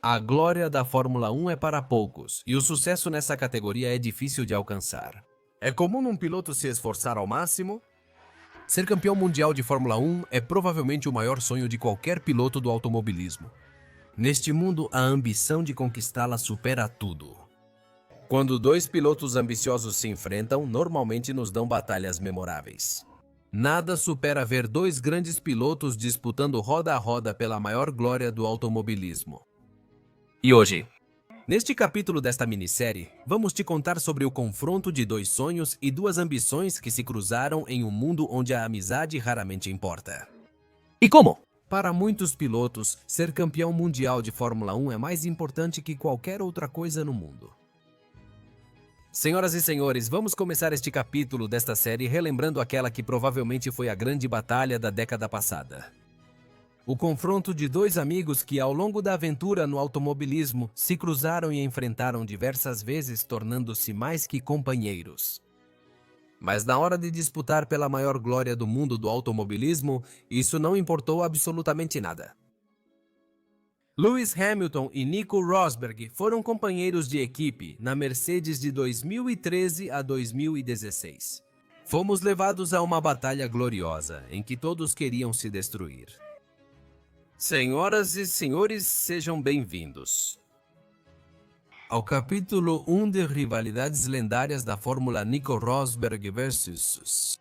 A glória da Fórmula 1 é para poucos, e o sucesso nessa categoria é difícil de alcançar. É comum um piloto se esforçar ao máximo? Ser campeão mundial de Fórmula 1 é provavelmente o maior sonho de qualquer piloto do automobilismo. Neste mundo, a ambição de conquistá-la supera tudo. Quando dois pilotos ambiciosos se enfrentam, normalmente nos dão batalhas memoráveis. Nada supera ver dois grandes pilotos disputando roda a roda pela maior glória do automobilismo. E hoje, neste capítulo desta minissérie, vamos te contar sobre o confronto de dois sonhos e duas ambições que se cruzaram em um mundo onde a amizade raramente importa. E como? Para muitos pilotos, ser campeão mundial de Fórmula 1 é mais importante que qualquer outra coisa no mundo. Senhoras e senhores, vamos começar este capítulo desta série relembrando aquela que provavelmente foi a grande batalha da década passada. O confronto de dois amigos que, ao longo da aventura no automobilismo, se cruzaram e enfrentaram diversas vezes, tornando-se mais que companheiros. Mas na hora de disputar pela maior glória do mundo do automobilismo, isso não importou absolutamente nada. Lewis Hamilton e Nico Rosberg foram companheiros de equipe na Mercedes de 2013 a 2016. Fomos levados a uma batalha gloriosa, em que todos queriam se destruir. Senhoras e senhores, sejam bem-vindos ao capítulo 1 de rivalidades lendárias da Fórmula Nico Rosberg vs.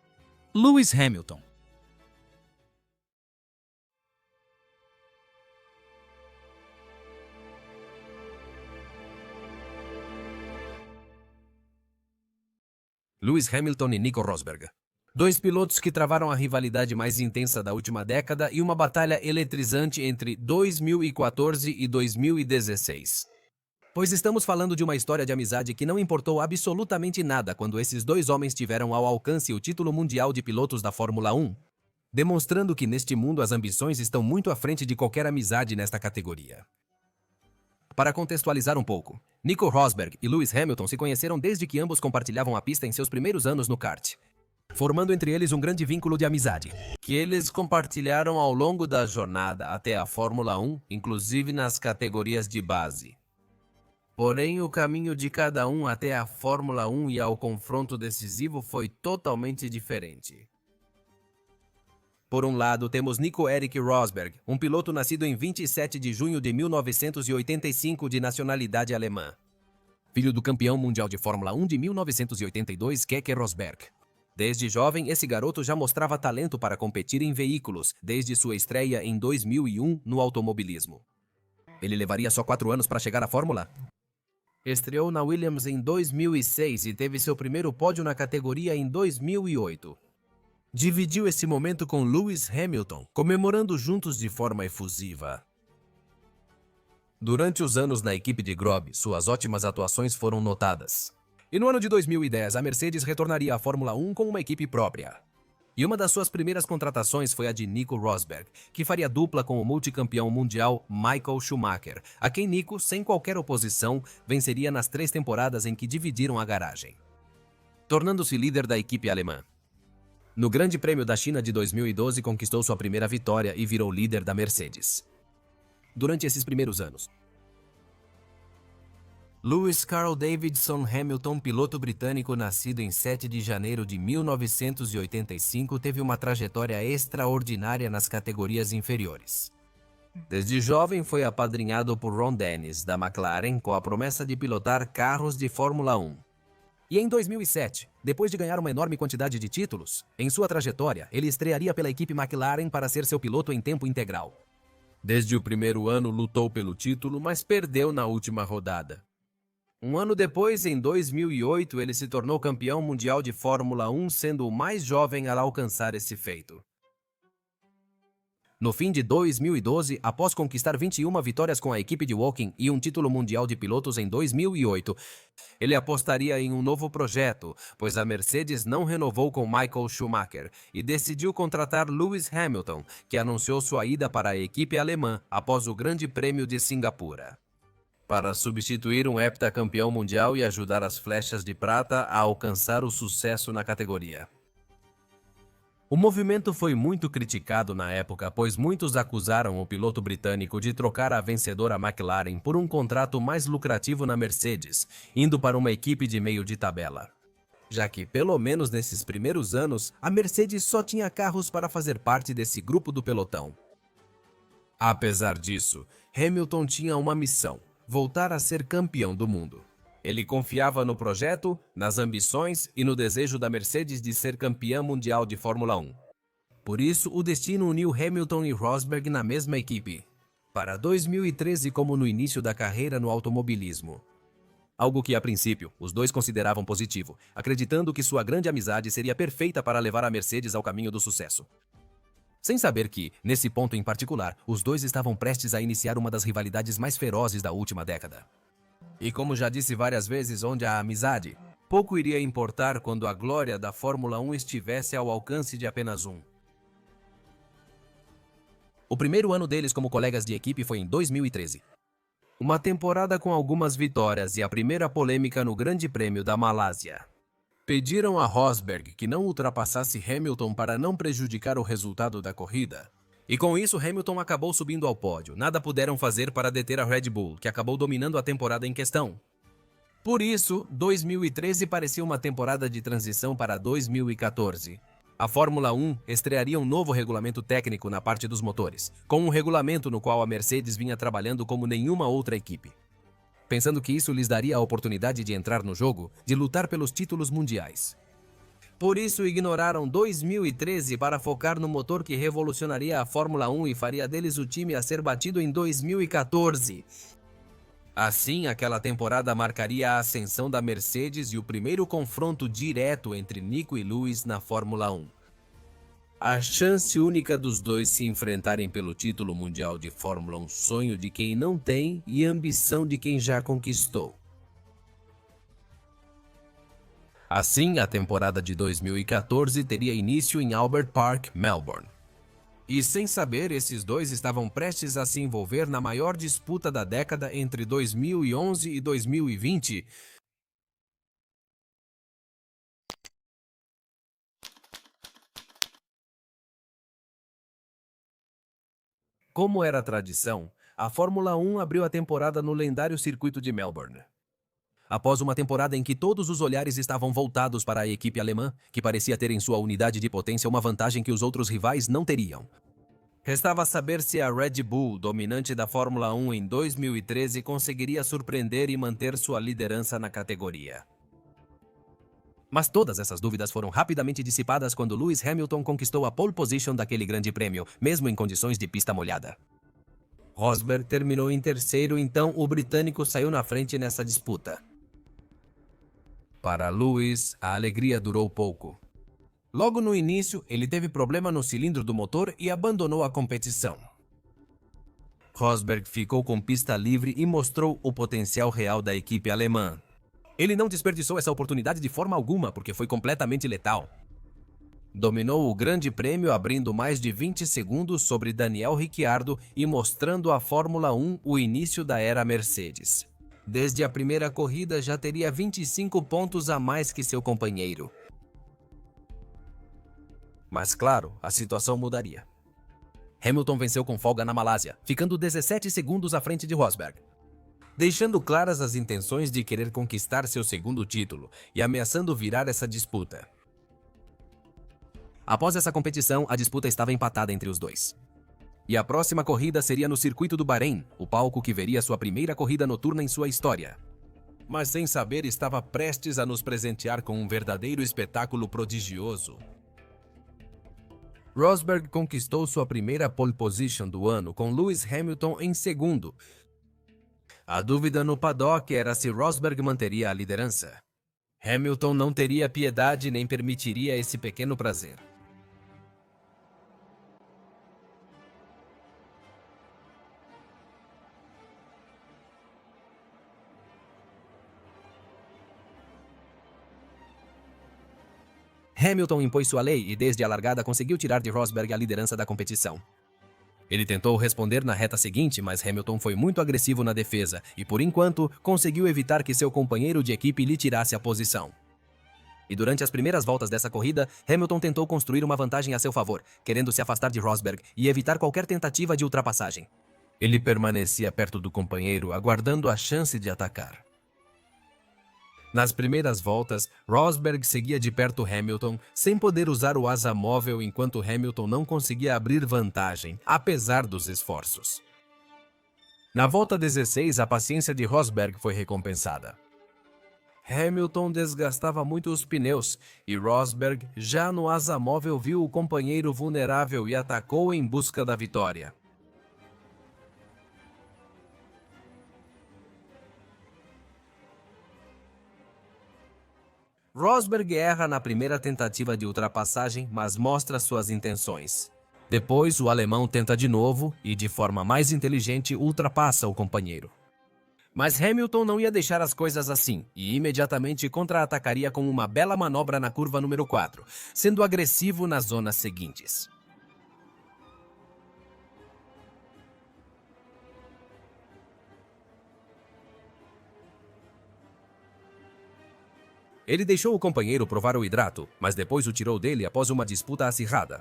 Lewis Hamilton. Lewis Hamilton e Nico Rosberg. Dois pilotos que travaram a rivalidade mais intensa da última década e uma batalha eletrizante entre 2014 e 2016. Pois estamos falando de uma história de amizade que não importou absolutamente nada quando esses dois homens tiveram ao alcance o título mundial de pilotos da Fórmula 1, demonstrando que neste mundo as ambições estão muito à frente de qualquer amizade nesta categoria. Para contextualizar um pouco, Nico Rosberg e Lewis Hamilton se conheceram desde que ambos compartilhavam a pista em seus primeiros anos no kart, formando entre eles um grande vínculo de amizade, que eles compartilharam ao longo da jornada até a Fórmula 1, inclusive nas categorias de base. Porém, o caminho de cada um até a Fórmula 1 e ao confronto decisivo foi totalmente diferente. Por um lado, temos Nico Eric Rosberg, um piloto nascido em 27 de junho de 1985 de nacionalidade alemã. Filho do campeão mundial de Fórmula 1 de 1982, Keke Rosberg. Desde jovem, esse garoto já mostrava talento para competir em veículos, desde sua estreia em 2001 no automobilismo. Ele levaria só 4 anos para chegar à Fórmula? Estreou na Williams em 2006 e teve seu primeiro pódio na categoria em 2008. Dividiu esse momento com Lewis Hamilton, comemorando juntos de forma efusiva. Durante os anos na equipe de Grob, suas ótimas atuações foram notadas. E no ano de 2010, a Mercedes retornaria à Fórmula 1 com uma equipe própria. E uma das suas primeiras contratações foi a de Nico Rosberg, que faria dupla com o multicampeão mundial Michael Schumacher, a quem Nico, sem qualquer oposição, venceria nas 3 temporadas em que dividiram a garagem, tornando-se líder da equipe alemã. No Grande Prêmio da China de 2012, conquistou sua primeira vitória e virou líder da Mercedes. Durante esses primeiros anos, Lewis Carl Davidson Hamilton, piloto britânico nascido em 7 de janeiro de 1985, teve uma trajetória extraordinária nas categorias inferiores. Desde jovem foi apadrinhado por Ron Dennis, da McLaren, com a promessa de pilotar carros de Fórmula 1. E em 2007, depois de ganhar uma enorme quantidade de títulos, em sua trajetória, ele estrearia pela equipe McLaren para ser seu piloto em tempo integral. Desde o primeiro ano lutou pelo título, mas perdeu na última rodada. Um ano depois, em 2008, ele se tornou campeão mundial de Fórmula 1, sendo o mais jovem a alcançar esse feito. No fim de 2012, após conquistar 21 vitórias com a equipe de Woking e um título mundial de pilotos em 2008, ele apostaria em um novo projeto, pois a Mercedes não renovou com Michael Schumacher e decidiu contratar Lewis Hamilton, que anunciou sua ida para a equipe alemã após o Grande Prêmio de Singapura, para substituir um heptacampeão mundial e ajudar as Flechas de Prata a alcançar o sucesso na categoria. O movimento foi muito criticado na época, pois muitos acusaram o piloto britânico de trocar a vencedora McLaren por um contrato mais lucrativo na Mercedes, indo para uma equipe de meio de tabela. Já que, pelo menos nesses primeiros anos, a Mercedes só tinha carros para fazer parte desse grupo do pelotão. Apesar disso, Hamilton tinha uma missão: voltar a ser campeão do mundo. Ele confiava no projeto, nas ambições e no desejo da Mercedes de ser campeã mundial de Fórmula 1. Por isso, o destino uniu Hamilton e Rosberg na mesma equipe, para 2013 como no início da carreira no automobilismo. Algo que, a princípio, os dois consideravam positivo, acreditando que sua grande amizade seria perfeita para levar a Mercedes ao caminho do sucesso. Sem saber que, nesse ponto em particular, os dois estavam prestes a iniciar uma das rivalidades mais ferozes da última década. E como já disse várias vezes, onde há amizade, pouco iria importar quando a glória da Fórmula 1 estivesse ao alcance de apenas um. O primeiro ano deles como colegas de equipe foi em 2013. Uma temporada com algumas vitórias e a primeira polêmica no Grande Prêmio da Malásia. Pediram a Rosberg que não ultrapassasse Hamilton para não prejudicar o resultado da corrida. E com isso, Hamilton acabou subindo ao pódio. Nada puderam fazer para deter a Red Bull, que acabou dominando a temporada em questão. Por isso, 2013 parecia uma temporada de transição para 2014. A Fórmula 1 estrearia um novo regulamento técnico na parte dos motores, com um regulamento no qual a Mercedes vinha trabalhando como nenhuma outra equipe. Pensando que isso lhes daria a oportunidade de entrar no jogo, de lutar pelos títulos mundiais. Por isso, ignoraram 2013 para focar no motor que revolucionaria a Fórmula 1 e faria deles o time a ser batido em 2014. Assim, aquela temporada marcaria a ascensão da Mercedes e o primeiro confronto direto entre Nico e Lewis na Fórmula 1. A chance única dos dois se enfrentarem pelo título mundial de Fórmula 1, sonho de quem não tem e ambição de quem já conquistou. Assim, a temporada de 2014 teria início em Albert Park, Melbourne. E sem saber, esses dois estavam prestes a se envolver na maior disputa da década entre 2011 e 2020. Como era tradição, a Fórmula 1 abriu a temporada no lendário circuito de Melbourne. Após uma temporada em que todos os olhares estavam voltados para a equipe alemã, que parecia ter em sua unidade de potência uma vantagem que os outros rivais não teriam. Restava saber se a Red Bull, dominante da Fórmula 1 em 2013, conseguiria surpreender e manter sua liderança na categoria. Mas todas essas dúvidas foram rapidamente dissipadas quando Lewis Hamilton conquistou a pole position daquele grande prêmio, mesmo em condições de pista molhada. Rosberg terminou em terceiro, então o britânico saiu na frente nessa disputa. Para Lewis, a alegria durou pouco. Logo no início, ele teve problema no cilindro do motor e abandonou a competição. Rosberg ficou com pista livre e mostrou o potencial real da equipe alemã. Ele não desperdiçou essa oportunidade de forma alguma, porque foi completamente letal. Dominou o Grande Prêmio abrindo mais de 20 segundos sobre Daniel Ricciardo e mostrando à Fórmula 1 o início da era Mercedes. Desde a primeira corrida já teria 25 pontos a mais que seu companheiro. Mas claro, a situação mudaria. Hamilton venceu com folga na Malásia, ficando 17 segundos à frente de Rosberg, deixando claras as intenções de querer conquistar seu segundo título e ameaçando virar essa disputa. Após essa competição, a disputa estava empatada entre os dois. E a próxima corrida seria no circuito do Bahrein, o palco que veria sua primeira corrida noturna em sua história. Mas sem saber, estava prestes a nos presentear com um verdadeiro espetáculo prodigioso. Rosberg conquistou sua primeira pole position do ano, com Lewis Hamilton em segundo. A dúvida no paddock era se Rosberg manteria a liderança. Hamilton não teria piedade nem permitiria esse pequeno prazer. Hamilton impôs sua lei e desde a largada conseguiu tirar de Rosberg a liderança da competição. Ele tentou responder na reta seguinte, mas Hamilton foi muito agressivo na defesa e, por enquanto, conseguiu evitar que seu companheiro de equipe lhe tirasse a posição. E durante as primeiras voltas dessa corrida, Hamilton tentou construir uma vantagem a seu favor, querendo se afastar de Rosberg e evitar qualquer tentativa de ultrapassagem. Ele permanecia perto do companheiro, aguardando a chance de atacar. Nas primeiras voltas, Rosberg seguia de perto Hamilton, sem poder usar o asa móvel enquanto Hamilton não conseguia abrir vantagem, apesar dos esforços. Na volta 16, a paciência de Rosberg foi recompensada. Hamilton desgastava muito os pneus e Rosberg, já no asa móvel, viu o companheiro vulnerável e atacou em busca da vitória. Rosberg erra na primeira tentativa de ultrapassagem, mas mostra suas intenções. Depois, o alemão tenta de novo e, de forma mais inteligente, ultrapassa o companheiro. Mas Hamilton não ia deixar as coisas assim e imediatamente contra-atacaria com uma bela manobra na curva número 4, sendo agressivo nas zonas seguintes. Ele deixou o companheiro provar o hidrato, mas depois o tirou dele após uma disputa acirrada.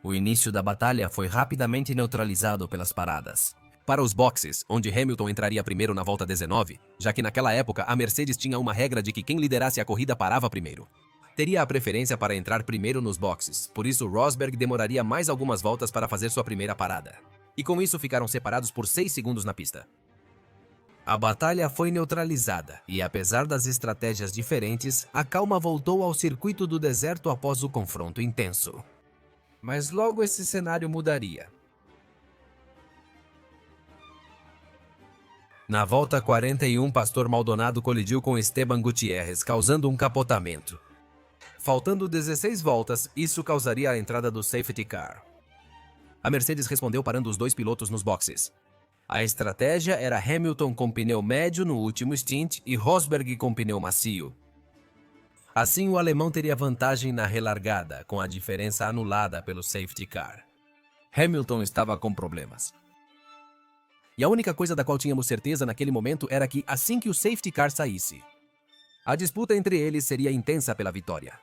O início da batalha foi rapidamente neutralizado pelas paradas. Para os boxes, onde Hamilton entraria primeiro na volta 19, já que naquela época a Mercedes tinha uma regra de que quem liderasse a corrida parava primeiro. Teria a preferência para entrar primeiro nos boxes, por isso Rosberg demoraria mais algumas voltas para fazer sua primeira parada. E com isso ficaram separados por 6 segundos na pista. A batalha foi neutralizada e, apesar das estratégias diferentes, a calma voltou ao circuito do deserto após o confronto intenso. Mas logo esse cenário mudaria. Na volta 41, Pastor Maldonado colidiu com Esteban Gutierrez, causando um capotamento. Faltando 16 voltas, isso causaria a entrada do safety car. A Mercedes respondeu parando os 2 pilotos nos boxes. A estratégia era Hamilton com pneu médio no último stint e Rosberg com pneu macio. Assim, o alemão teria vantagem na relargada, com a diferença anulada pelo safety car. Hamilton estava com problemas. E a única coisa da qual tínhamos certeza naquele momento era que, assim que o safety car saísse, a disputa entre eles seria intensa pela vitória.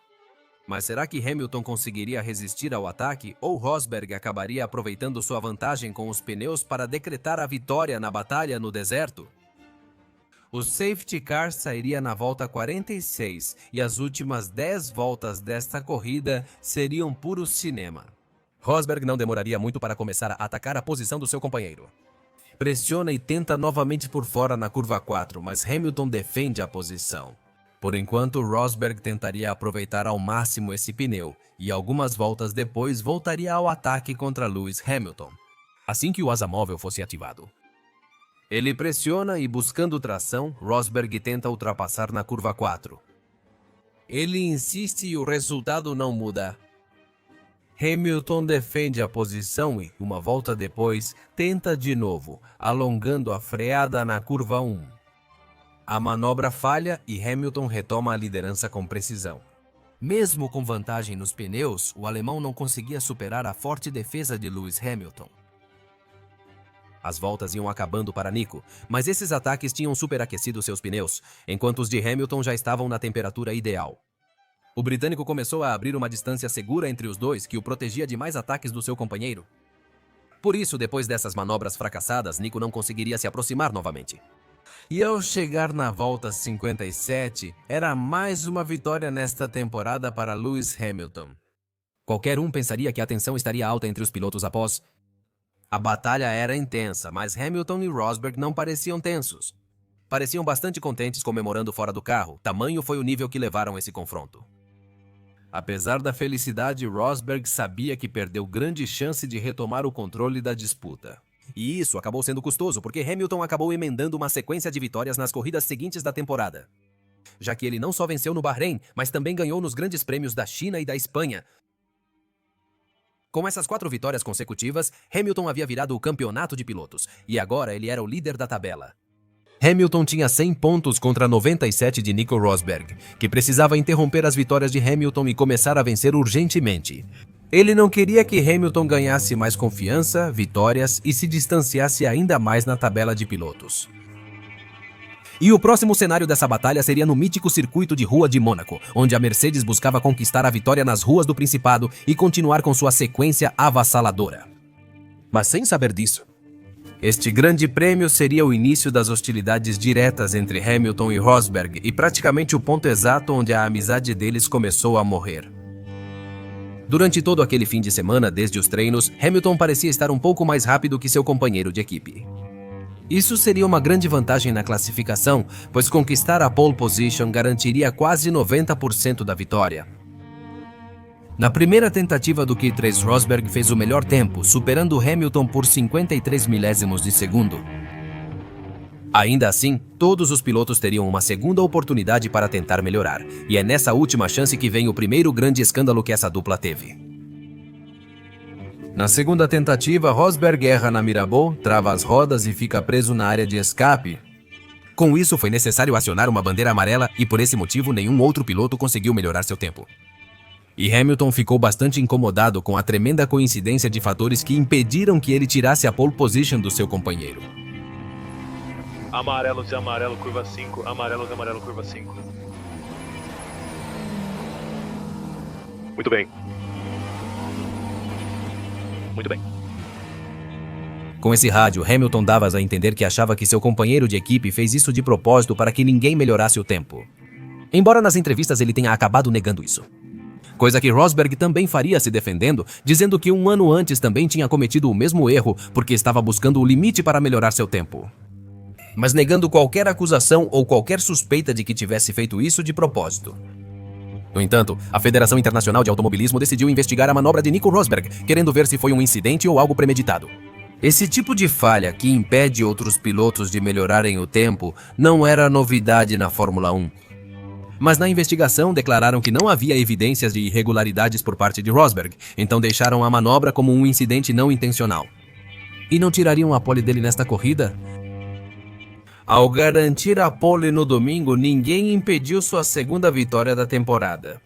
Mas será que Hamilton conseguiria resistir ao ataque ou Rosberg acabaria aproveitando sua vantagem com os pneus para decretar a vitória na batalha no deserto? O safety car sairia na volta 46 e as últimas 10 voltas desta corrida seriam puro cinema. Rosberg não demoraria muito para começar a atacar a posição do seu companheiro. Pressiona e tenta novamente por fora na curva 4, mas Hamilton defende a posição. Por enquanto, Rosberg tentaria aproveitar ao máximo esse pneu e algumas voltas depois voltaria ao ataque contra Lewis Hamilton, assim que o asa móvel fosse ativado. Ele pressiona e, buscando tração, Rosberg tenta ultrapassar na curva 4. Ele insiste e o resultado não muda. Hamilton defende a posição e, uma volta depois, tenta de novo, alongando a freada na curva 1. A manobra falha e Hamilton retoma a liderança com precisão. Mesmo com vantagem nos pneus, o alemão não conseguia superar a forte defesa de Lewis Hamilton. As voltas iam acabando para Nico, mas esses ataques tinham superaquecido seus pneus, enquanto os de Hamilton já estavam na temperatura ideal. O britânico começou a abrir uma distância segura entre os dois que o protegia de mais ataques do seu companheiro. Por isso, depois dessas manobras fracassadas, Nico não conseguiria se aproximar novamente. E ao chegar na volta 57, era mais uma vitória nesta temporada para Lewis Hamilton. Qualquer um pensaria que a tensão estaria alta entre os pilotos após. A batalha era intensa, mas Hamilton e Rosberg não pareciam tensos. Pareciam bastante contentes comemorando fora do carro, tamanho foi o nível que levaram esse confronto. Apesar da felicidade, Rosberg sabia que perdeu grande chance de retomar o controle da disputa. E isso acabou sendo custoso, porque Hamilton acabou emendando uma sequência de vitórias nas corridas seguintes da temporada. Já que ele não só venceu no Bahrein, mas também ganhou nos grandes prêmios da China e da Espanha. Com essas 4 vitórias consecutivas, Hamilton havia virado o campeonato de pilotos, e agora ele era o líder da tabela. Hamilton tinha 100 pontos contra 97 de Nico Rosberg, que precisava interromper as vitórias de Hamilton e começar a vencer urgentemente. Ele não queria que Hamilton ganhasse mais confiança, vitórias e se distanciasse ainda mais na tabela de pilotos. E o próximo cenário dessa batalha seria no mítico circuito de rua de Mônaco, onde a Mercedes buscava conquistar a vitória nas ruas do Principado e continuar com sua sequência avassaladora. Mas sem saber disso, este grande prêmio seria o início das hostilidades diretas entre Hamilton e Rosberg e praticamente o ponto exato onde a amizade deles começou a morrer. Durante todo aquele fim de semana, desde os treinos, Hamilton parecia estar um pouco mais rápido que seu companheiro de equipe. Isso seria uma grande vantagem na classificação, pois conquistar a pole position garantiria quase 90% da vitória. Na primeira tentativa do Q3, Rosberg fez o melhor tempo, superando Hamilton por 53 milésimos de segundo. Ainda assim, todos os pilotos teriam uma segunda oportunidade para tentar melhorar, e é nessa última chance que vem o primeiro grande escândalo que essa dupla teve. Na segunda tentativa, Rosberg erra na Mirabeau, trava as rodas e fica preso na área de escape. Com isso, foi necessário acionar uma bandeira amarela e, por esse motivo, nenhum outro piloto conseguiu melhorar seu tempo. E Hamilton ficou bastante incomodado com a tremenda coincidência de fatores que impediram que ele tirasse a pole position do seu companheiro. Amarelos de amarelo, curva 5. Amarelos de amarelo, curva 5. Muito bem. Muito bem. Com esse rádio, Hamilton dava a entender que achava que seu companheiro de equipe fez isso de propósito para que ninguém melhorasse o tempo. Embora nas entrevistas ele tenha acabado negando isso. Coisa que Rosberg também faria se defendendo, dizendo que um ano antes também tinha cometido o mesmo erro porque estava buscando o limite para melhorar seu tempo. Mas negando qualquer acusação ou qualquer suspeita de que tivesse feito isso de propósito. No entanto, a Federação Internacional de Automobilismo decidiu investigar a manobra de Nico Rosberg, querendo ver se foi um incidente ou algo premeditado. Esse tipo de falha que impede outros pilotos de melhorarem o tempo não era novidade na Fórmula 1. Mas na investigação declararam que não havia evidências de irregularidades por parte de Rosberg, então deixaram a manobra como um incidente não intencional. E não tirariam a pole dele nesta corrida? Ao garantir a pole no domingo, ninguém impediu sua segunda vitória da temporada.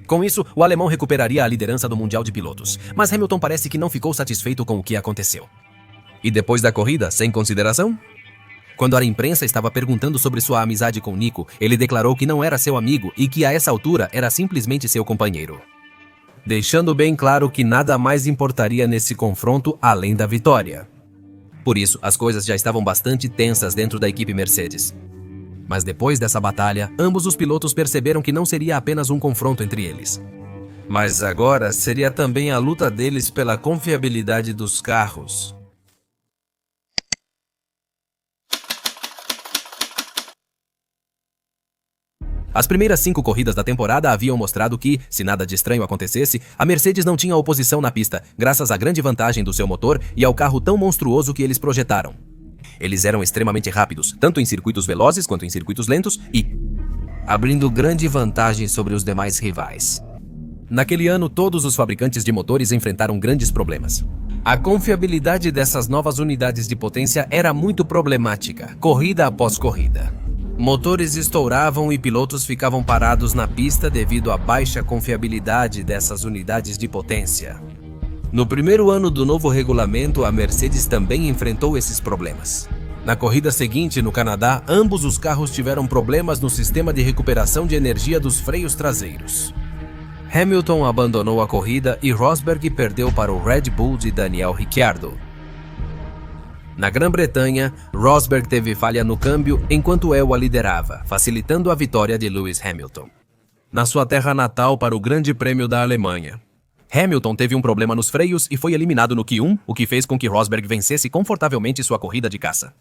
Com isso, o alemão recuperaria a liderança do Mundial de Pilotos, mas Hamilton parece que não ficou satisfeito com o que aconteceu. E depois da corrida, sem consideração? Quando a imprensa estava perguntando sobre sua amizade com Nico, ele declarou que não era seu amigo e que a essa altura era simplesmente seu companheiro. Deixando bem claro que nada mais importaria nesse confronto além da vitória. Por isso, as coisas já estavam bastante tensas dentro da equipe Mercedes. Mas depois dessa batalha, ambos os pilotos perceberam que não seria apenas um confronto entre eles. Mas agora seria também a luta deles pela confiabilidade dos carros. As primeiras 5 corridas da temporada haviam mostrado que, se nada de estranho acontecesse, a Mercedes não tinha oposição na pista, graças à grande vantagem do seu motor e ao carro tão monstruoso que eles projetaram. Eles eram extremamente rápidos, tanto em circuitos velozes quanto em circuitos lentos e abrindo grande vantagem sobre os demais rivais. Naquele ano, todos os fabricantes de motores enfrentaram grandes problemas. A confiabilidade dessas novas unidades de potência era muito problemática, corrida após corrida. Motores estouravam e pilotos ficavam parados na pista devido à baixa confiabilidade dessas unidades de potência. No primeiro ano do novo regulamento, a Mercedes também enfrentou esses problemas. Na corrida seguinte, no Canadá, ambos os carros tiveram problemas no sistema de recuperação de energia dos freios traseiros. Hamilton abandonou a corrida e Rosberg perdeu para o Red Bull de Daniel Ricciardo. Na Grã-Bretanha, Rosberg teve falha no câmbio enquanto El a liderava, facilitando a vitória de Lewis Hamilton. Na sua terra natal para o Grande Prêmio da Alemanha, Hamilton teve um problema nos freios e foi eliminado no Q1, o que fez com que Rosberg vencesse confortavelmente sua corrida de caça.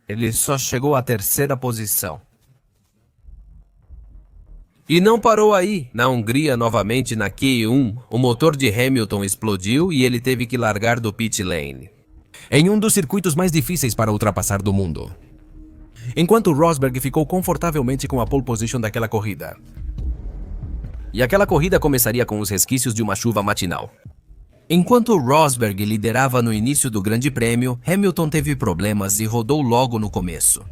Ele só chegou à 3ª posição. E não parou aí. Na Hungria, novamente na Q1, o motor de Hamilton explodiu e ele teve que largar do pit lane. Em um dos circuitos mais difíceis para ultrapassar do mundo. Enquanto Rosberg ficou confortavelmente com a pole position daquela corrida. E aquela corrida começaria com os resquícios de uma chuva matinal. Enquanto Rosberg liderava no início do Grande Prêmio, Hamilton teve problemas e rodou logo no começo.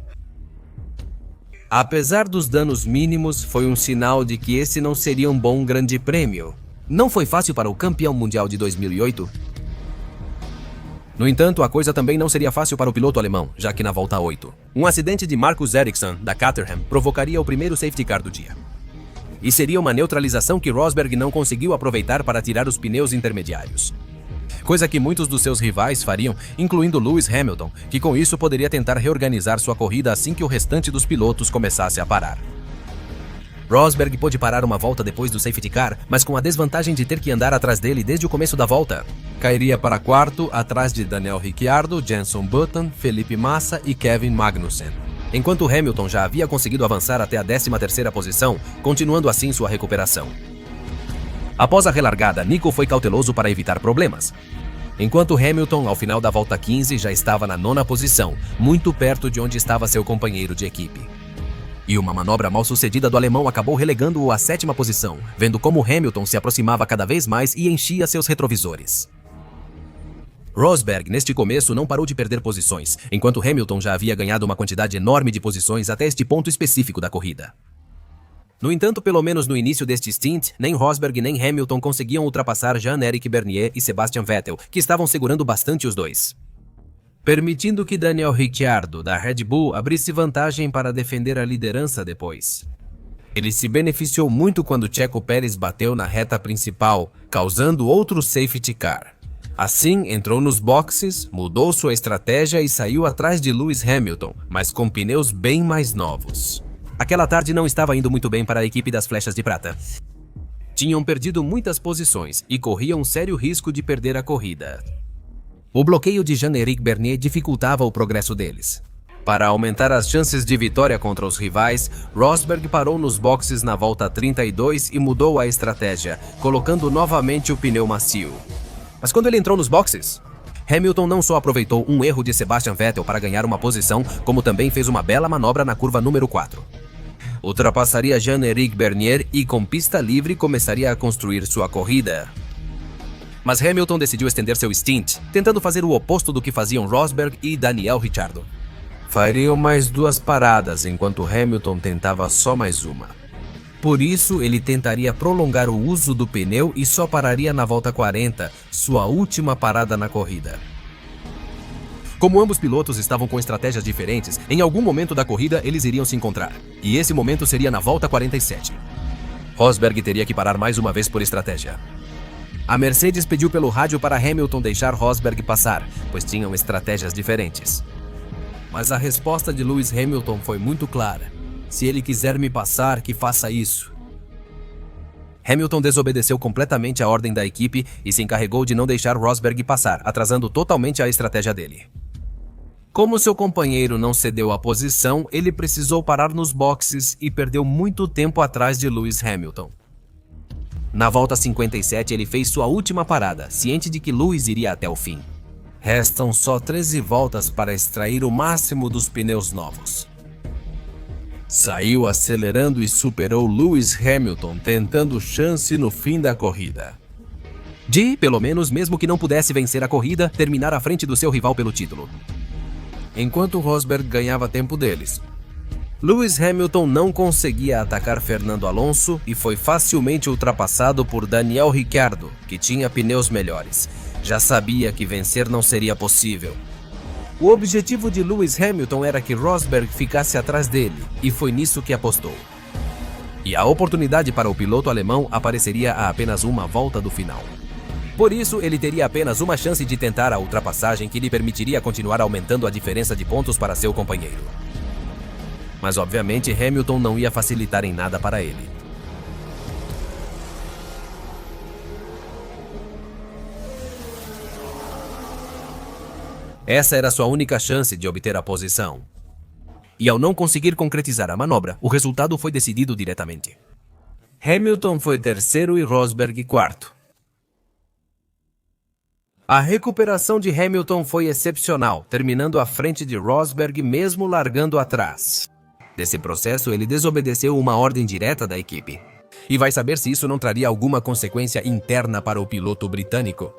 Apesar dos danos mínimos, foi um sinal de que esse não seria um bom Grande Prêmio. Não foi fácil para o campeão mundial de 2008. No entanto, a coisa também não seria fácil para o piloto alemão, já que na volta 8, um acidente de Marcus Ericsson, da Caterham, provocaria o primeiro safety car do dia. E seria uma neutralização que Rosberg não conseguiu aproveitar para tirar os pneus intermediários. Coisa que muitos dos seus rivais fariam, incluindo Lewis Hamilton, que com isso poderia tentar reorganizar sua corrida assim que o restante dos pilotos começasse a parar. Rosberg pôde parar uma volta depois do safety car, mas com a desvantagem de ter que andar atrás dele desde o começo da volta. Cairia para quarto, atrás de Daniel Ricciardo, Jenson Button, Felipe Massa e Kevin Magnussen. Enquanto Hamilton já havia conseguido avançar até a 13ª posição, continuando assim sua recuperação. Após a relargada, Nico foi cauteloso para evitar problemas. Enquanto Hamilton, ao final da volta 15, já estava na 9ª posição, muito perto de onde estava seu companheiro de equipe. E uma manobra mal sucedida do alemão acabou relegando-o à 7ª posição, vendo como Hamilton se aproximava cada vez mais e enchia seus retrovisores. Rosberg, neste começo, não parou de perder posições, enquanto Hamilton já havia ganhado uma quantidade enorme de posições até este ponto específico da corrida. No entanto, pelo menos no início deste stint, nem Rosberg nem Hamilton conseguiam ultrapassar Jean-Éric Bernier e Sebastian Vettel, que estavam segurando bastante os dois, permitindo que Daniel Ricciardo, da Red Bull, abrisse vantagem para defender a liderança depois. Ele se beneficiou muito quando Checo Pérez bateu na reta principal, causando outro safety car. Assim, entrou nos boxes, mudou sua estratégia e saiu atrás de Lewis Hamilton, mas com pneus bem mais novos. Aquela tarde não estava indo muito bem para a equipe das Flechas de Prata. Tinham perdido muitas posições e corriam um sério risco de perder a corrida. O bloqueio de Jean-Éric Bernier dificultava o progresso deles. Para aumentar as chances de vitória contra os rivais, Rosberg parou nos boxes na volta 32 e mudou a estratégia, colocando novamente o pneu macio. Mas quando ele entrou nos boxes, Hamilton não só aproveitou um erro de Sebastian Vettel para ganhar uma posição, como também fez uma bela manobra na curva número 4. Ultrapassaria Jean-Éric Bernier e, com pista livre, começaria a construir sua corrida. Mas Hamilton decidiu estender seu stint, tentando fazer o oposto do que faziam Rosberg e Daniel Ricciardo. Fariam mais 2 paradas, enquanto Hamilton tentava só mais uma. Por isso, ele tentaria prolongar o uso do pneu e só pararia na volta 40, sua última parada na corrida. Como ambos pilotos estavam com estratégias diferentes, em algum momento da corrida eles iriam se encontrar, e esse momento seria na volta 47. Rosberg teria que parar mais uma vez por estratégia. A Mercedes pediu pelo rádio para Hamilton deixar Rosberg passar, pois tinham estratégias diferentes. Mas a resposta de Lewis Hamilton foi muito clara. Se ele quiser me passar, que faça isso. Hamilton desobedeceu completamente a ordem da equipe e se encarregou de não deixar Rosberg passar, atrasando totalmente a estratégia dele. Como seu companheiro não cedeu a posição, ele precisou parar nos boxes e perdeu muito tempo atrás de Lewis Hamilton. Na volta 57, ele fez sua última parada, ciente de que Lewis iria até o fim. Restam só 13 voltas para extrair o máximo dos pneus novos. Saiu acelerando e superou Lewis Hamilton, tentando chance no fim da corrida. De, pelo menos, mesmo que não pudesse vencer a corrida, terminar à frente do seu rival pelo título. Enquanto Rosberg ganhava tempo deles, Lewis Hamilton não conseguia atacar Fernando Alonso e foi facilmente ultrapassado por Daniel Ricciardo, que tinha pneus melhores. Já sabia que vencer não seria possível. O objetivo de Lewis Hamilton era que Rosberg ficasse atrás dele, e foi nisso que apostou. E a oportunidade para o piloto alemão apareceria a apenas uma volta do final. Por isso, ele teria apenas uma chance de tentar a ultrapassagem que lhe permitiria continuar aumentando a diferença de pontos para seu companheiro. Mas obviamente Hamilton não ia facilitar em nada para ele. Essa era sua única chance de obter a posição. E ao não conseguir concretizar a manobra, o resultado foi decidido diretamente. Hamilton foi terceiro e Rosberg quarto. A recuperação de Hamilton foi excepcional, terminando à frente de Rosberg mesmo largando atrás. Nesse processo, ele desobedeceu uma ordem direta da equipe. E vai saber se isso não traria alguma consequência interna para o piloto britânico.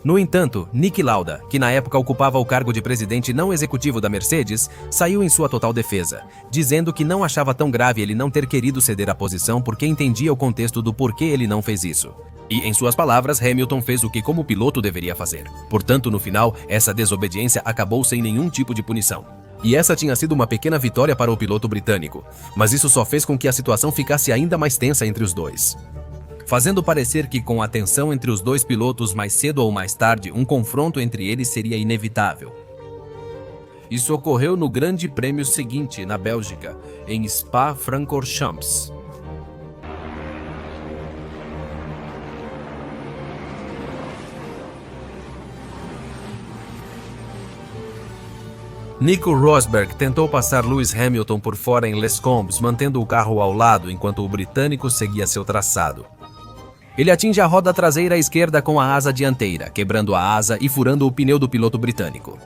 No entanto, Niki Lauda, que na época ocupava o cargo de presidente não executivo da Mercedes, saiu em sua total defesa, dizendo que não achava tão grave ele não ter querido ceder a posição porque entendia o contexto do porquê ele não fez isso. E, em suas palavras, Hamilton fez o que como piloto deveria fazer. Portanto, no final, essa desobediência acabou sem nenhum tipo de punição. E essa tinha sido uma pequena vitória para o piloto britânico, mas isso só fez com que a situação ficasse ainda mais tensa entre os dois, fazendo parecer que com a tensão entre os dois pilotos mais cedo ou mais tarde, um confronto entre eles seria inevitável. Isso ocorreu no Grande Prêmio seguinte, na Bélgica, em Spa-Francorchamps. Nico Rosberg tentou passar Lewis Hamilton por fora em Les Combes, mantendo o carro ao lado enquanto o britânico seguia seu traçado. Ele atinge a roda traseira à esquerda com a asa dianteira, quebrando a asa e furando o pneu do piloto britânico.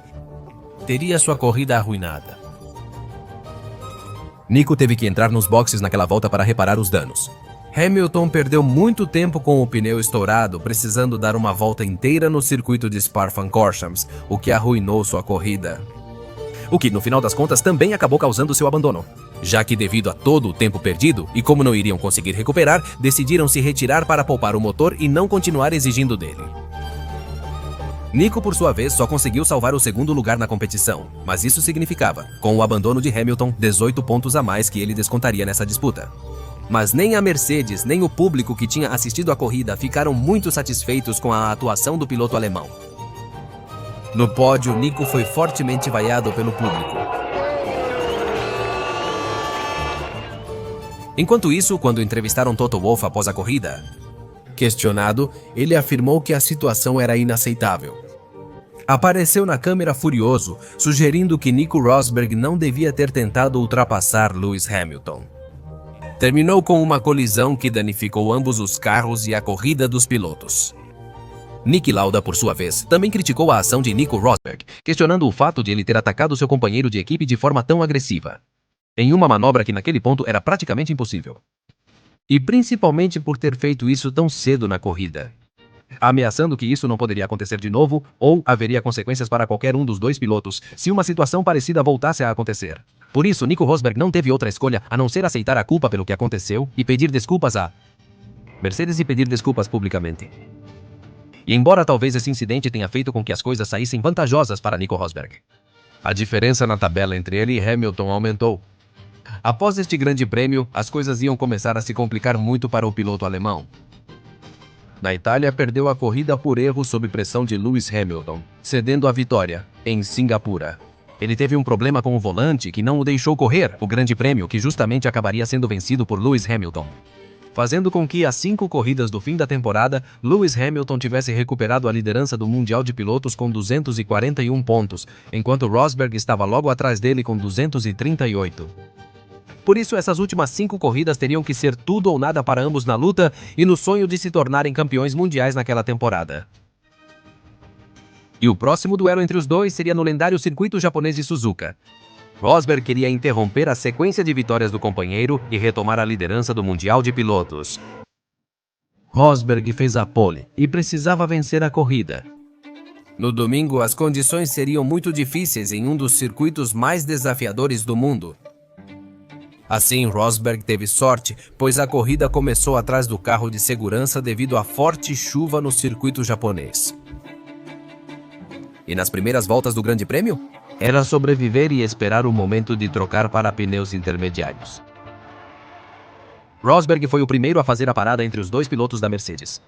Teria sua corrida arruinada. Nico teve que entrar nos boxes naquela volta para reparar os danos. Hamilton perdeu muito tempo com o pneu estourado, precisando dar uma volta inteira no circuito de Spa-Francorchamps, o que arruinou sua corrida. O que, no final das contas, também acabou causando seu abandono, já que devido a todo o tempo perdido, e como não iriam conseguir recuperar, decidiram se retirar para poupar o motor e não continuar exigindo dele. Nico, por sua vez, só conseguiu salvar o segundo lugar na competição, mas isso significava, com o abandono de Hamilton, 18 pontos a mais que ele descontaria nessa disputa. Mas nem a Mercedes, nem o público que tinha assistido à corrida ficaram muito satisfeitos com a atuação do piloto alemão. No pódio, Nico foi fortemente vaiado pelo público. Enquanto isso, quando entrevistaram Toto Wolff após a corrida, questionado, ele afirmou que a situação era inaceitável. Apareceu na câmera furioso, sugerindo que Nico Rosberg não devia ter tentado ultrapassar Lewis Hamilton. Terminou com uma colisão que danificou ambos os carros e a corrida dos pilotos. Niki Lauda, por sua vez, também criticou a ação de Nico Rosberg, questionando o fato de ele ter atacado seu companheiro de equipe de forma tão agressiva, em uma manobra que naquele ponto era praticamente impossível. E principalmente por ter feito isso tão cedo na corrida, ameaçando que isso não poderia acontecer de novo ou haveria consequências para qualquer um dos dois pilotos se uma situação parecida voltasse a acontecer. Por isso, Nico Rosberg não teve outra escolha a não ser aceitar a culpa pelo que aconteceu e pedir desculpas à Mercedes publicamente. E embora talvez esse incidente tenha feito com que as coisas saíssem vantajosas para Nico Rosberg, a diferença na tabela entre ele e Hamilton aumentou. Após este grande prêmio, as coisas iam começar a se complicar muito para o piloto alemão. Na Itália, perdeu a corrida por erro sob pressão de Lewis Hamilton, cedendo a vitória, em Singapura. Ele teve um problema com o volante que não o deixou correr o grande prêmio que justamente acabaria sendo vencido por Lewis Hamilton, fazendo com que, às 5 corridas do fim da temporada, Lewis Hamilton tivesse recuperado a liderança do Mundial de Pilotos com 241 pontos, enquanto Rosberg estava logo atrás dele com 238. Por isso, essas últimas 5 corridas teriam que ser tudo ou nada para ambos na luta e no sonho de se tornarem campeões mundiais naquela temporada. E o próximo duelo entre os dois seria no lendário circuito japonês de Suzuka. Rosberg queria interromper a sequência de vitórias do companheiro e retomar a liderança do Mundial de Pilotos. Rosberg fez a pole e precisava vencer a corrida. No domingo, as condições seriam muito difíceis em um dos circuitos mais desafiadores do mundo. Assim, Rosberg teve sorte, pois a corrida começou atrás do carro de segurança devido à forte chuva no circuito japonês. E nas primeiras voltas do Grande Prêmio? Era sobreviver e esperar o momento de trocar para pneus intermediários. Rosberg foi o primeiro a fazer a parada entre os dois pilotos da Mercedes.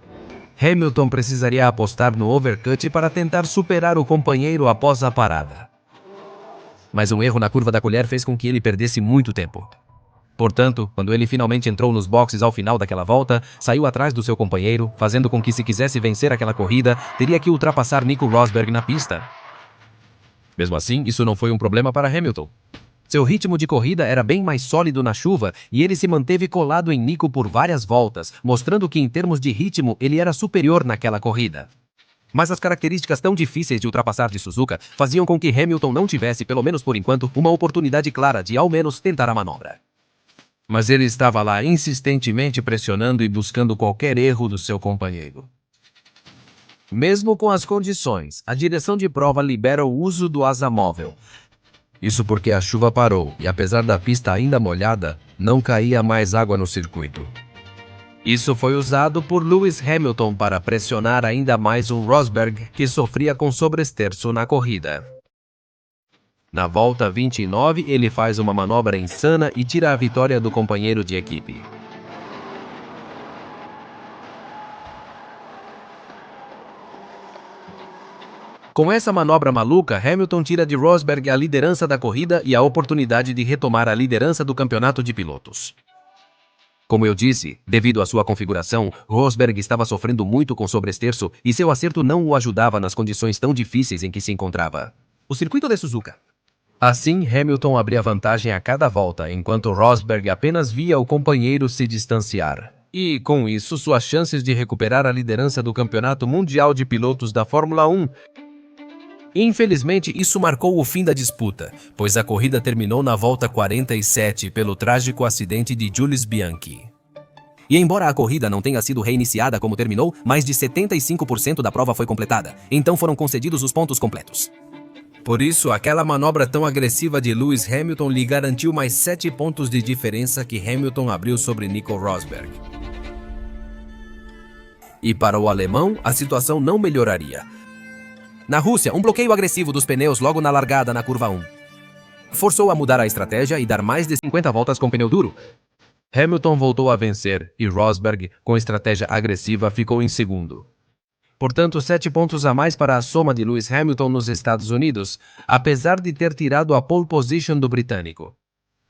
Hamilton precisaria apostar no overcut para tentar superar o companheiro após a parada. Mas um erro na curva da colher fez com que ele perdesse muito tempo. Portanto, quando ele finalmente entrou nos boxes ao final daquela volta, saiu atrás do seu companheiro, fazendo com que, se quisesse vencer aquela corrida, teria que ultrapassar Nico Rosberg na pista. Mesmo assim, isso não foi um problema para Hamilton. Seu ritmo de corrida era bem mais sólido na chuva e ele se manteve colado em Nico por várias voltas, mostrando que em termos de ritmo ele era superior naquela corrida. Mas as características tão difíceis de ultrapassar de Suzuka faziam com que Hamilton não tivesse, pelo menos por enquanto, uma oportunidade clara de ao menos tentar a manobra. Mas ele estava lá insistentemente pressionando e buscando qualquer erro do seu companheiro. Mesmo com as condições, a direção de prova libera o uso do asa móvel. Isso porque a chuva parou e, apesar da pista ainda molhada, não caía mais água no circuito. Isso foi usado por Lewis Hamilton para pressionar ainda mais o Rosberg, que sofria com sobresterço na corrida. Na volta 29, ele faz uma manobra insana e tira a vitória do companheiro de equipe. Com essa manobra maluca, Hamilton tira de Rosberg a liderança da corrida e a oportunidade de retomar a liderança do campeonato de pilotos. Como eu disse, devido à sua configuração, Rosberg estava sofrendo muito com sobresterço e seu acerto não o ajudava nas condições tão difíceis em que se encontrava. O circuito de Suzuka. Assim, Hamilton abria vantagem a cada volta, enquanto Rosberg apenas via o companheiro se distanciar. E, com isso, suas chances de recuperar a liderança do Campeonato Mundial de Pilotos da Fórmula 1. Infelizmente, isso marcou o fim da disputa, pois a corrida terminou na volta 47 pelo trágico acidente de Jules Bianchi. E embora a corrida não tenha sido reiniciada como terminou, mais de 75% da prova foi completada, então foram concedidos os pontos completos. Por isso, aquela manobra tão agressiva de Lewis Hamilton lhe garantiu mais 7 pontos de diferença que Hamilton abriu sobre Nico Rosberg. E para o alemão, a situação não melhoraria. Na Rússia, um bloqueio agressivo dos pneus logo na largada na curva 1 forçou a mudar a estratégia e dar mais de 50 voltas com pneu duro. Hamilton voltou a vencer e Rosberg, com estratégia agressiva, ficou em segundo. Portanto, 7 pontos a mais para a soma de Lewis Hamilton nos Estados Unidos, apesar de ter tirado a pole position do britânico.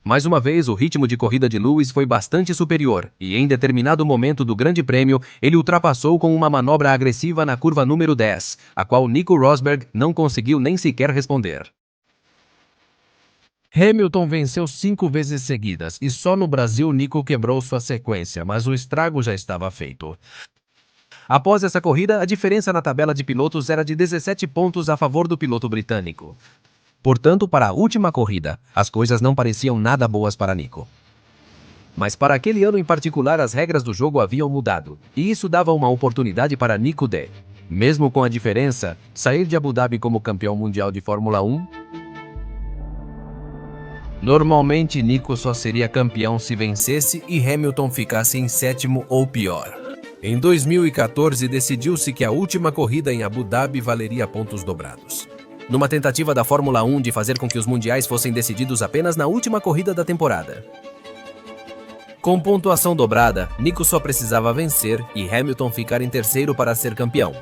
Mais uma vez, o ritmo de corrida de Lewis foi bastante superior, e em determinado momento do Grande Prêmio, ele ultrapassou com uma manobra agressiva na curva número 10, a qual Nico Rosberg não conseguiu nem sequer responder. Hamilton venceu 5 vezes seguidas, e só no Brasil Nico quebrou sua sequência, mas o estrago já estava feito. Após essa corrida, a diferença na tabela de pilotos era de 17 pontos a favor do piloto britânico. Portanto, para a última corrida, as coisas não pareciam nada boas para Nico. Mas para aquele ano em particular, as regras do jogo haviam mudado, e isso dava uma oportunidade para Nico de, mesmo com a diferença, sair de Abu Dhabi como campeão mundial de Fórmula 1. Normalmente, Nico só seria campeão se vencesse e Hamilton ficasse em sétimo ou pior. Em 2014, decidiu-se que a última corrida em Abu Dhabi valeria pontos dobrados, numa tentativa da Fórmula 1 de fazer com que os mundiais fossem decididos apenas na última corrida da temporada. Com pontuação dobrada, Nico só precisava vencer e Hamilton ficar em terceiro para ser campeão.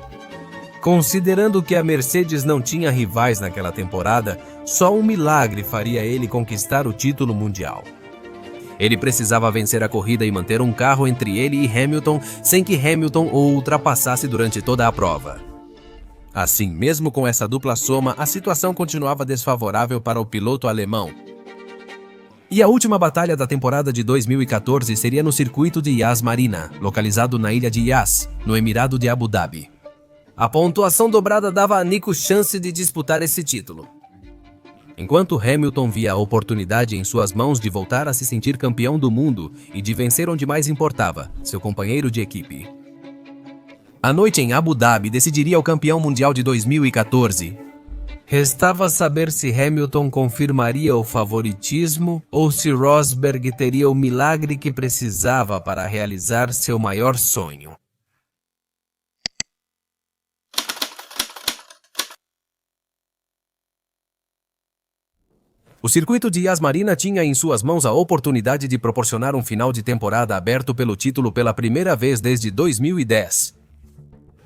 Considerando que a Mercedes não tinha rivais naquela temporada, só um milagre faria ele conquistar o título mundial. Ele precisava vencer a corrida e manter um carro entre ele e Hamilton sem que Hamilton o ultrapassasse durante toda a prova. Assim, mesmo com essa dupla soma, a situação continuava desfavorável para o piloto alemão. E a última batalha da temporada de 2014 seria no circuito de Yas Marina, localizado na ilha de Yas, no Emirado de Abu Dhabi. A pontuação dobrada dava a Nico chance de disputar esse título. Enquanto Hamilton via a oportunidade em suas mãos de voltar a se sentir campeão do mundo e de vencer onde mais importava, seu companheiro de equipe. A noite em Abu Dhabi decidiria o campeão mundial de 2014. Restava saber se Hamilton confirmaria o favoritismo ou se Rosberg teria o milagre que precisava para realizar seu maior sonho. O circuito de Yas Marina tinha em suas mãos a oportunidade de proporcionar um final de temporada aberto pelo título pela primeira vez desde 2010.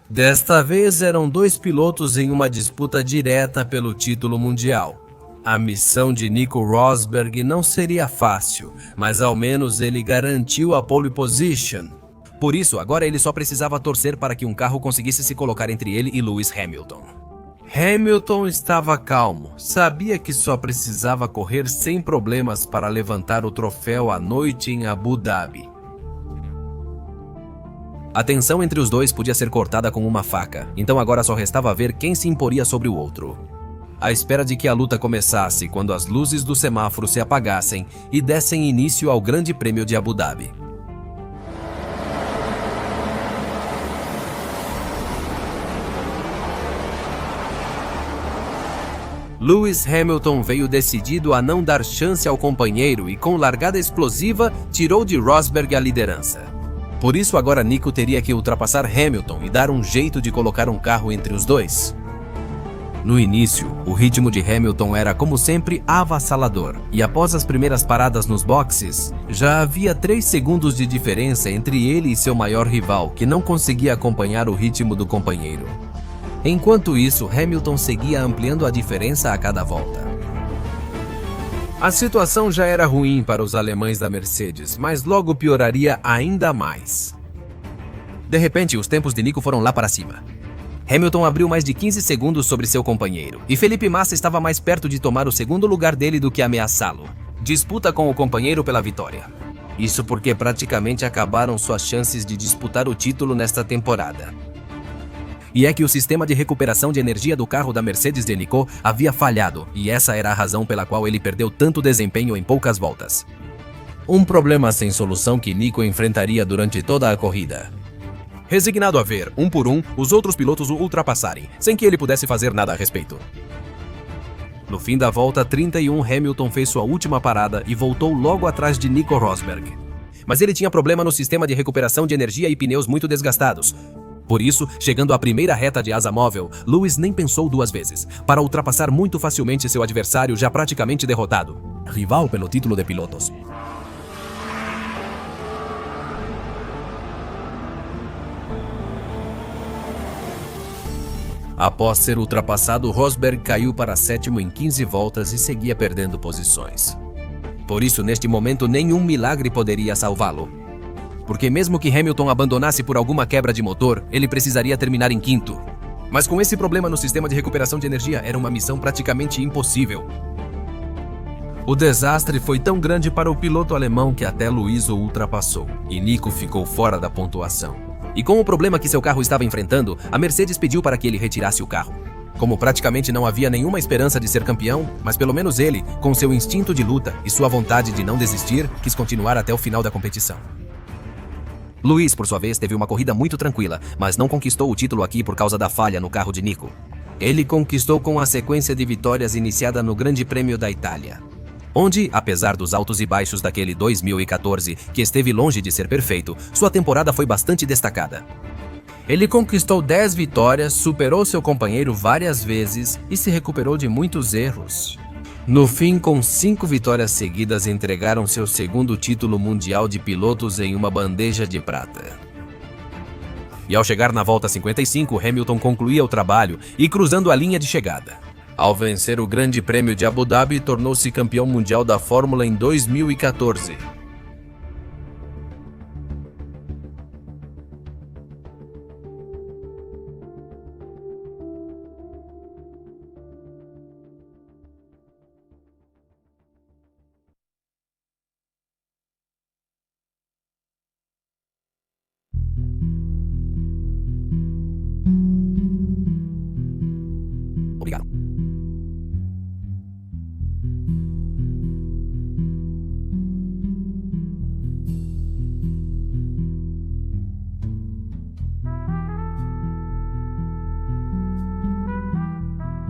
Desta vez eram 2 pilotos em uma disputa direta pelo título mundial. A missão de Nico Rosberg não seria fácil, mas ao menos ele garantiu a pole position. Por isso, agora ele só precisava torcer para que um carro conseguisse se colocar entre ele e Lewis Hamilton. Hamilton estava calmo, sabia que só precisava correr sem problemas para levantar o troféu à noite em Abu Dhabi. A tensão entre os dois podia ser cortada com uma faca, então agora só restava ver quem se imporia sobre o outro. À espera de que a luta começasse quando as luzes do semáforo se apagassem e dessem início ao Grande Prêmio de Abu Dhabi. Lewis Hamilton veio decidido a não dar chance ao companheiro e, com largada explosiva, tirou de Rosberg a liderança. Por isso, agora Nico teria que ultrapassar Hamilton e dar um jeito de colocar um carro entre os dois. No início, o ritmo de Hamilton era, como sempre, avassalador, e após as primeiras paradas nos boxes, já havia 3 segundos de diferença entre ele e seu maior rival, que não conseguia acompanhar o ritmo do companheiro. Enquanto isso, Hamilton seguia ampliando a diferença a cada volta. A situação já era ruim para os alemães da Mercedes, mas logo pioraria ainda mais. De repente, os tempos de Nico foram lá para cima. Hamilton abriu mais de 15 segundos sobre seu companheiro, e Felipe Massa estava mais perto de tomar o segundo lugar dele do que ameaçá-lo. Disputa com o companheiro pela vitória. Isso porque praticamente acabaram suas chances de disputar o título nesta temporada. E é que o sistema de recuperação de energia do carro da Mercedes de Nico havia falhado, e essa era a razão pela qual ele perdeu tanto desempenho em poucas voltas. Um problema sem solução que Nico enfrentaria durante toda a corrida. Resignado a ver, um por um, os outros pilotos o ultrapassarem, sem que ele pudesse fazer nada a respeito. No fim da volta 31, Hamilton fez sua última parada e voltou logo atrás de Nico Rosberg. Mas ele tinha problema no sistema de recuperação de energia e pneus muito desgastados. Por isso, chegando à primeira reta de asa móvel, Lewis nem pensou 2 vezes, para ultrapassar muito facilmente seu adversário já praticamente derrotado, rival pelo título de pilotos. Após ser ultrapassado, Rosberg caiu para 7º em 15 voltas e seguia perdendo posições. Por isso, neste momento, nenhum milagre poderia salvá-lo. Porque mesmo que Hamilton abandonasse por alguma quebra de motor, ele precisaria terminar em 5º. Mas com esse problema no sistema de recuperação de energia, era uma missão praticamente impossível. O desastre foi tão grande para o piloto alemão que até Lewis o ultrapassou, e Nico ficou fora da pontuação. E com o problema que seu carro estava enfrentando, a Mercedes pediu para que ele retirasse o carro. Como praticamente não havia nenhuma esperança de ser campeão, mas pelo menos ele, com seu instinto de luta e sua vontade de não desistir, quis continuar até o final da competição. Lewis, por sua vez, teve uma corrida muito tranquila, mas não conquistou o título aqui por causa da falha no carro de Nico. Ele conquistou com a sequência de vitórias iniciada no Grande Prêmio da Itália, onde, apesar dos altos e baixos daquele 2014, que esteve longe de ser perfeito, sua temporada foi bastante destacada. Ele conquistou 10 vitórias, superou seu companheiro várias vezes e se recuperou de muitos erros. No fim, com 5 vitórias seguidas, entregaram seu segundo título mundial de pilotos em uma bandeja de prata. E ao chegar na volta 55, Hamilton concluía o trabalho e cruzando a linha de chegada. Ao vencer o Grande Prêmio de Abu Dhabi, tornou-se campeão mundial da Fórmula em 2014.